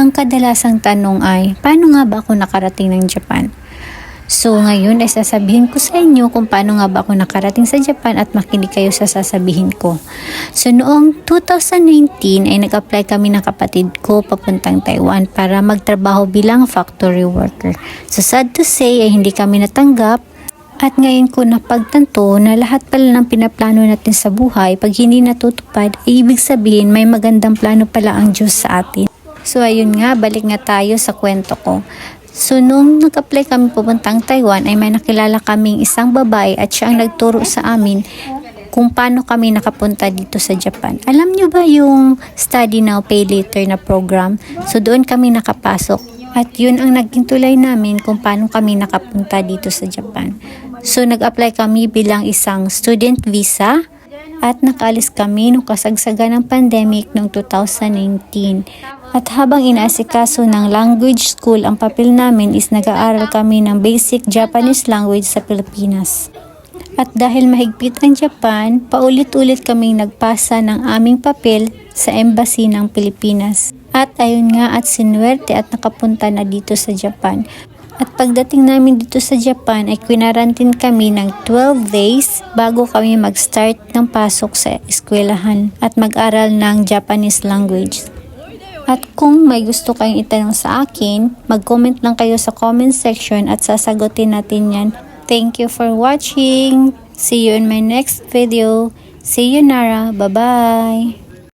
Ang kadalasang tanong ay, paano nga ba ako nakarating ng Japan? So ngayon ay sasabihin ko sa inyo kung paano nga ba ako nakarating sa Japan at makinig kayo sa sasabihin ko. So noong 2019 ay nag-apply kami ng kapatid ko papuntang Taiwan para magtrabaho bilang factory worker. So sad to say ay hindi kami natanggap. At ngayon ko napagtanto na lahat pala ng pinaplano natin sa buhay, pag hindi natutupad, ay ibig sabihin may magandang plano pala ang Diyos sa atin. So ayun nga, balik nga tayo sa kwento ko. So nung nag-apply kami pupuntang Taiwan ay may nakilala kaming isang babae at siya ang nagturo sa amin kung paano kami nakapunta dito sa Japan. Alam nyo ba yung Study Now Pay Later na program? So doon kami nakapasok at yun ang naging tulay namin kung paano kami nakapunta dito sa Japan. So nag-apply kami bilang isang student visa at nakaalis kami nung kasagsagan ng pandemic noong 2019. At habang inaasikaso ng language school, ang papel namin is nag-aaral kami ng basic Japanese language sa Pilipinas. At dahil mahigpit ang Japan, paulit-ulit kaming nagpasa ng aming papel sa embassy ng Pilipinas. At ayun nga at sinuwerte at nakapunta na dito sa Japan. At pagdating namin dito sa Japan ay kwinarantin kami ng 12 days bago kami mag-start ng pasok sa eskwelahan at mag-aral ng Japanese language. At kung may gusto kayong itanong sa akin, mag-comment lang kayo sa comment section at sasagutin natin yan. Thank you for watching. See you in my next video. See you Nara. Bye-bye.